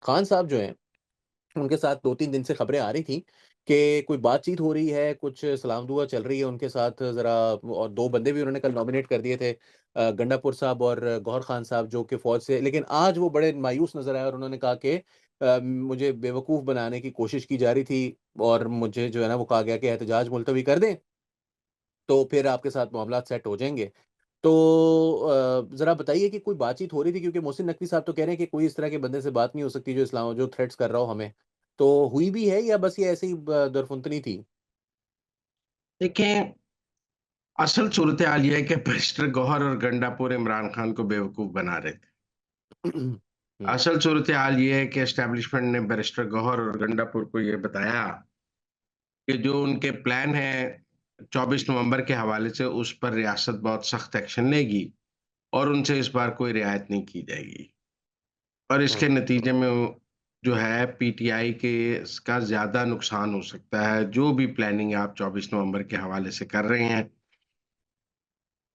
खान साहब जो हैं, उनके साथ 2-3 दिन से खबरें आ रही थी कि कोई बातचीत हो रही है, कुछ सलाम-दुआ चल रही है उनके साथ ज़रा, और 2 बंदे भी उन्होंने कल नॉमिनेट कर दिए थे, गंडापुर साहब और गौहर खान साहब, जो कि फ़ौज से, लेकिन आज वो बड़े मायूस नज़र आए और उन्होंने कहा कि मुझे बेवकूफ़ बनाने की कोशिश की जा रही थी और मुझे जो है ना वो कहा गया कि एहतजाज मुलतवी कर दें, तो फिर आपके साथ मामलात सेट हो जाएँगे। तो ज़रा बताइए कि कोई बातचीत हो रही थी, क्योंकि मोहसिन नकवी साहब तो कह रहे हैं कि कोई इस तरह के बंदे से बात नहीं हो सकती जो थ्रेट्स कर रहा हो हमें। तो हुई भी है या बस ये ऐसे ही दरफ़ुंतनी थी? देखें, असल सूरत-ए-हाल ये है कि बैरिस्टर गौहर और गंडापुर इमरान खान को बेवकूफ़ बना रहे थे। हुँ, असल सूरत-ए-हाल ये है कि एस्टेब्लिशमेंट ने बैरिस्टर गौहर और गंडापुर को ये बताया कि जो उनके प्लान हैं 24 नवंबर के हवाले से, उस पर रियासत बहुत सख्त एक्शन लेगी और उनसे इस बार कोई रियायत नहीं की जाएगी। और हुँ, इसके नतीजे में जो है पीटीआई के का ज़्यादा नुकसान हो सकता है। जो भी प्लानिंग आप 24 नवंबर के हवाले से कर रहे हैं,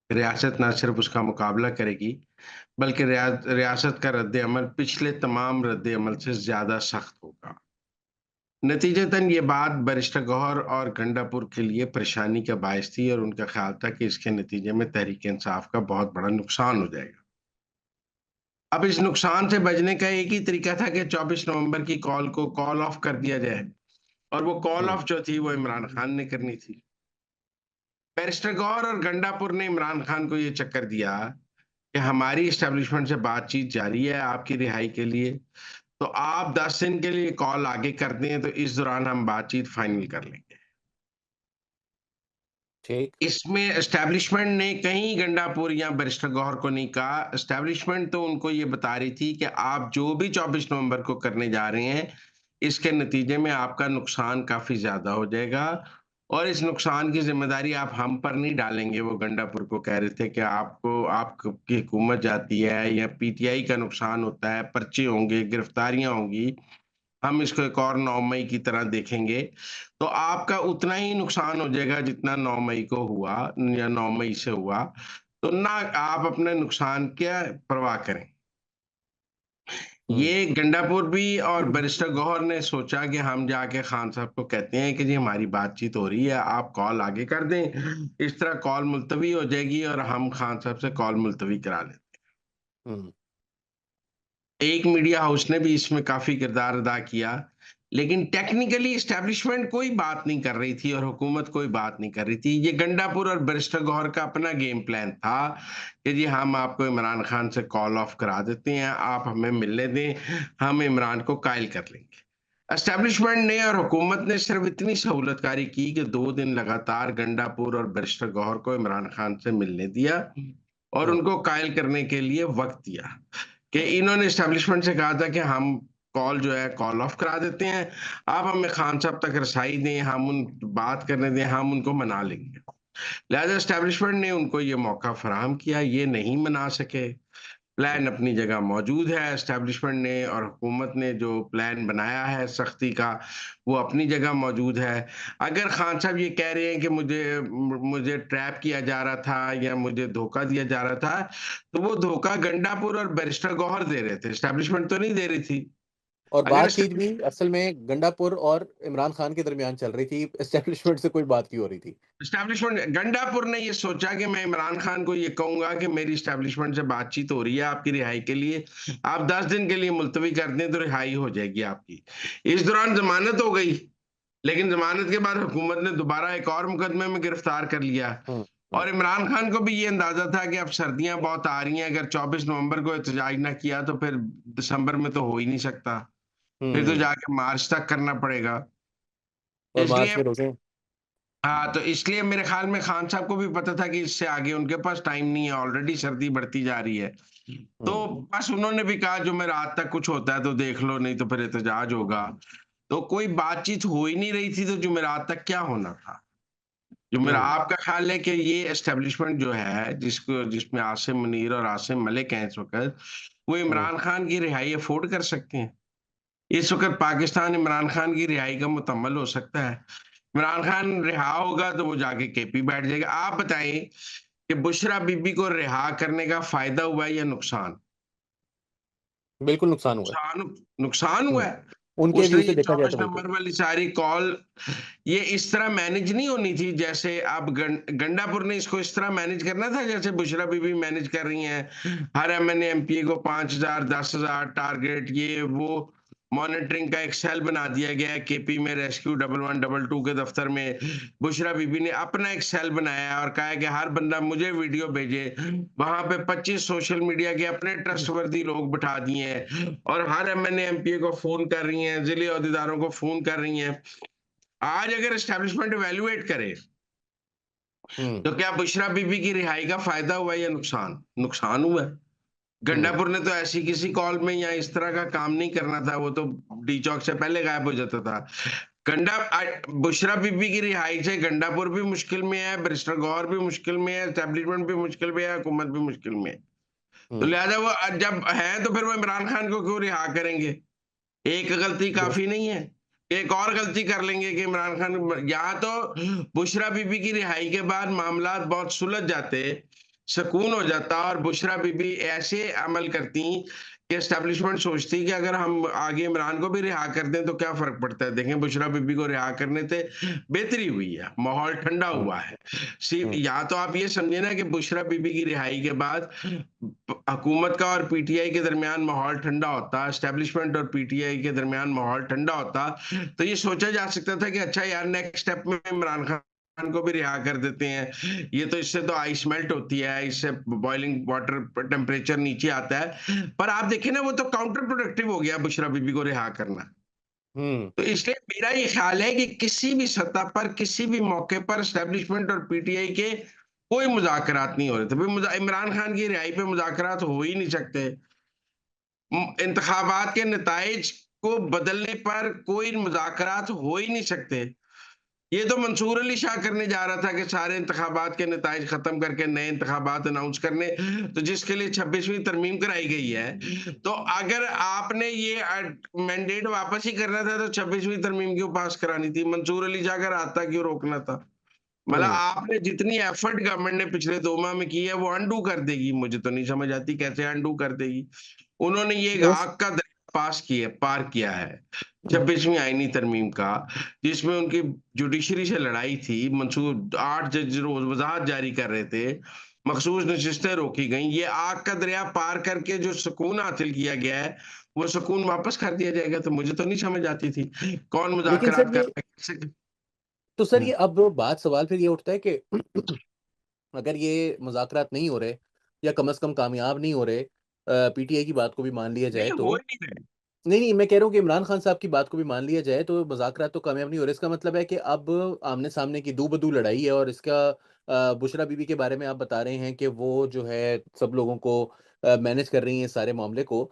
रियासत ना सिर्फ़ उसका मुकाबला करेगी, बल्कि रियासत का रद्द-ए-अमल पिछले तमाम रद्द-ए-अमल से ज़्यादा सख्त होगा। नतीजतन ये बात बैरिस्टर गौहर और गंडापुर के लिए परेशानी का बायस थी और उनका ख़्याल था कि इसके नतीजे में तहरीक-ए-इंसाफ का बहुत बड़ा नुकसान हो जाएगा। अब इस नुकसान से बचने का एक ही तरीका था कि 24 नवंबर की कॉल को कॉल ऑफ कर दिया जाए और वो कॉल हुँ, ऑफ जो थी वो इमरान खान ने करनी थी। बैरिस्टर गौहर और गंडापुर ने इमरान खान को ये चक्कर दिया कि हमारी एस्टेब्लिशमेंट से बातचीत जारी है आपकी रिहाई के लिए, तो आप 10 दिन के लिए कॉल आगे कर दें, तो इस दौरान हम बातचीत फाइनल कर लेंगे। ठीक। इसमें एस्टेब्लिशमेंट ने कहीं गंडापुर या बैरिस्टर गौहर को नहीं कहा। एस्टेब्लिशमेंट तो उनको ये बता रही थी कि आप जो भी 24 नवंबर को करने जा रहे हैं, इसके नतीजे में आपका नुकसान काफ़ी ज़्यादा हो जाएगा और इस नुकसान की ज़िम्मेदारी आप हम पर नहीं डालेंगे। वो गंडापुर को कह रहे थे कि आपको आपकी हुकूमत जाती है या पीटीआई का नुकसान होता है, पर्चे होंगे, गिरफ्तारियाँ होंगी। हम इसको एक और 9 मई की तरह देखेंगे, तो आपका उतना ही नुकसान हो जाएगा जितना 9 मई को हुआ या 9 मई से हुआ, तो ना आप अपने नुकसान क्या परवाह करें। हुँ, ये गंडापुर भी और बैरिस्टर गौहर ने सोचा कि हम जाके खान साहब को कहते हैं कि जी हमारी बातचीत हो रही है, आप कॉल आगे कर दें, इस तरह कॉल मुलतवी हो जाएगी और हम खान साहब से कॉल मुलतवी करा लें। हुँ, एक मीडिया हाउस ने भी इसमें काफ़ी किरदार अदा किया, लेकिन टेक्निकली एस्टेब्लिशमेंट कोई बात नहीं कर रही थी और हुकूमत कोई बात नहीं कर रही थी। ये गंडापुर और बैरिस्टर गौहर का अपना गेम प्लान था कि जी हम आपको इमरान खान से कॉल ऑफ करा देते हैं, आप हमें मिलने दें, हम इमरान को कायल कर लेंगे। एस्टेब्लिशमेंट ने और हुकूमत ने सिर्फ इतनी सहूलतकारी की कि 2 दिन लगातार गंडापुर और बैरिस्टर गौहर को इमरान खान से मिलने दिया और हुँ, उनको कायल करने के लिए वक़्त दिया। कि इन्होंने एस्टेब्लिशमेंट से कहा था कि हम कॉल जो है कॉल ऑफ करा देते हैं। आप हमें खान साहब तक रसाई दें, हम उन बात करने दें, हम उनको मना लेंगे। लिहाज़ा एस्टेब्लिशमेंट ने उनको ये मौका फराहम किया, ये नहीं मना सके। प्लान अपनी जगह मौजूद है, एस्टेब्लिशमेंट ने और हुकूमत ने जो प्लान बनाया है सख्ती का, वो अपनी जगह मौजूद है। अगर खान साहब ये कह रहे हैं कि मुझे ट्रैप किया जा रहा था या मुझे धोखा दिया जा रहा था, तो वो धोखा गंडापुर और बैरिस्टर गौहर दे रहे थे, एस्टेब्लिशमेंट तो नहीं दे रही थी। और अगर बातचीत भी असल में गंडापुर और इमरान खान के दरमियान चल रही थी, एस्टेब्लिशमेंट से कोई बात नहीं हो रही थी। एस्टेब्लिशमेंट गंडापुर ने ये सोचा कि मैं इमरान खान को ये कहूँगा कि मेरी एस्टेब्लिशमेंट से बातचीत हो रही है आपकी रिहाई के लिए। आप 10 दिन के लिए मुलतवी कर दें तो रिहाई हो जाएगी आपकी। इस दौरान ज़मानत हो गई, लेकिन ज़मानत के बाद हुकूमत ने दोबारा एक और मुकदमे में गिरफ्तार कर लिया। हुँ, हुँ, और इमरान खान को भी ये अंदाज़ा था कि अब सर्दियाँ बहुत आ रही हैं, अगर 24 नवंबर को एहतजाज ना किया तो फिर दिसंबर में तो हो ही नहीं सकता। फिर तो हुँ, जाके मार्च तक करना पड़ेगा। और मार्च इसलिए के रोज़े। हाँ, तो इसलिए मेरे ख़्याल में खान साहब को भी पता था कि इससे आगे उनके पास टाइम नहीं है, ऑलरेडी सर्दी बढ़ती जा रही है। तो हुँ, बस उन्होंने भी कहा जुमेरात तक कुछ होता है तो देख लो, नहीं तो फिर एहतजाज होगा। तो कोई बातचीत हो ही नहीं रही थी तो जुमेरात तक क्या होना था? हुँ, आपका ख़्याल है कि ये एस्टेब्लिशमेंट जो है जिसमें आसिम मुनीर और आसिम मलिक हैं इस वक़्त, वो हुँ, इमरान खान की रिहाई अफ़ोर्ड कर सकते हैं? इस वक़्त पाकिस्तान इमरान खान की रिहाई का मुतम्मल हो सकता है। इमरान खान रिहा होगा तो वो जाके केपी बैठ जाएगा। आप बताइए कि बुशरा बीबी को रिहा करने का फ़ायदा हुआ या नुकसान? बिल्कुल नुकसान हुआ है। नुकसान नुकसान हुआ हुँ, है। उनके व्यू उसने से ये देखा जाए 24 तो बिल्कुल। नंबर वाली सारी कॉल ये इस तरह मैनेज नहीं होनी थी, जैसे अब गंडापुर ने इसको इस तरह मैनेज करना था जैसे बुशरा बीबी मैनेज कर रही हैं। हर एमएनए एमपी को 5,000 10,000 टारगेट, ये वो मॉनिटरिंग का एक सेल बना दिया गया है केपी में, रेस्क्यू 1112 के दफ्तर में। बुशरा बीबी ने अपना एक सेल बनाया है और कहा है कि हर बंदा मुझे वीडियो भेजे। वहां पे 25 सोशल मीडिया के अपने ट्रस्टवर्दी लोग बिठा दिए हैं और हर एमएनए एमपी को फोन कर रही हैं, जिले अहदेदारों को फोन कर रही हैं। आज अगर एस्टेब्लिशमेंट इवैल्यूएट करे हुँ, तो क्या बुशरा बीबी की रिहाई का फायदा हुआ या नुकसान? नुकसान हुआ है। हुँ, गंडापुर ने तो ऐसी किसी कॉल में या इस तरह का काम नहीं करना था, वो तो डी चौक से पहले गायब हो जाता था। बुशरा बीबी की रिहाई से गंडापुर भी मुश्किल में है, बैरिस्टर गौहर भी मुश्किल में है, एस्टेब्लिशमेंट भी मुश्किल में है, हुकूमत भी मुश्किल में है। तो हुँ, लिहाजा वो जब है तो फिर वो इमरान खान को क्यों रिहा करेंगे? एक गलती दुरुस्त। काफ़ी नहीं है। एक और गलती कर लेंगे कि इमरान खान, यहाँ तो बुशरा बीबी की रिहाई के बाद मामलात बहुत सुलझ जाते, सुकून हो जाता और बुशरा बीबी ऐसे अमल करती कि एस्टेब्लिशमेंट सोचती कि अगर हम आगे इमरान को भी रिहा कर दें तो क्या फ़र्क पड़ता है। देखें बुशरा बीबी को रिहा करने से बेहतरी हुई है, माहौल ठंडा हुँ, हुआ है। सिर्फ हुँ, या तो आप ये समझिए ना कि बुशरा बीबी की रिहाई के बाद हुकूमत का और पीटीआई के दरमियान माहौल ठंडा होता, एस्टेब्लिशमेंट और पीटीआई के दरमियान माहौल ठंडा होता, तो ये सोचा जा सकता था कि अच्छा यार नेक्स्ट स्टेप में इमरान खान को भी रिहा कर देते हैं। ये तो इससे तो आइस मेल्ट होती है, इससे बॉइलिंग वाटर टेम्परेचर नीचे आता है। पर आप देखें ना वो तो काउंटर प्रोडक्टिव हो गया बुशरा बीबी को रिहा करना। हुँ, तो इसलिए मेरा ये ख्याल है कि किसी भी सतह पर, किसी भी मौके पर एस्टेब्लिशमेंट और पीटीआई के कोई मुज़ाकरात नहीं हो रहे थे। भाई इमरान खान की रिहाई पे मुज़ाकरात हो ही नहीं सकते। इंतखाबात के नताइज को बदलने पर कोई मुज़ाकरात हो ही नहीं सकते। ये तो मंसूर अली शाह करने जा रहा था कि सारे इंतखाबात के नताइज खत्म करके नए इंतखाबात अनाउंस करने, तो जिसके लिए 26वीं तरमीम कराई गई है। तो अगर आपने ये मैंडेट वापस ही करना था तो 26वीं तरमीम क्यों पास करानी थी? मंसूर अली शाह का रास्ता क्यों रोकना था? मतलब हुँ। आपने जितनी एफर्ट गवर्नमेंट ने पिछले 2 माह में की है वो अनडू कर देगी। मुझे तो नहीं समझ आती कैसे अनडू कर देगी। उन्होंने ये दुरुस्त। आग का दरिया पार किया है हुँ, 26वीं आईनी तरमीम का, जिसमें उनकी जुडिशरी से लड़ाई थी। मंसूर 8 जज रोज वजाहत जारी कर रहे थे, मखसूस नशिस्तें रोकी गई। ये आग का दरिया पार करके जो सुकून हासिल किया गया है वो सुकून वापस कर दिया जाएगा। तो मुझे तो नहीं समझ आती थी कौन लेकिन सर मुजाकरात कर ये रहा है कैसे। तो सर ये हम्म। अब बात सवाल फिर ये उठता है कि अगर ये मुज़ाकरात नहीं हो रहे या कम से कम कामयाब नहीं हो रहे पीटीआई की बात को भी मान लिया जाए नहीं तो हो ही नहीं रहे। नहीं, नहीं, मैं कह रहा हूँ कि इमरान खान साहब की बात को भी मान लिया जाए तो मुज़ाकरात तो कामयाब नहीं हो रहे। इसका मतलब है कि अब आमने-सामने की दू-बदू लड़ाई है और इसका बुशरा बीबी के बारे में आप बता रहे हैं कि वो जो है सब लोगों को मैनेज कर रही हैं इस सारे मामले को।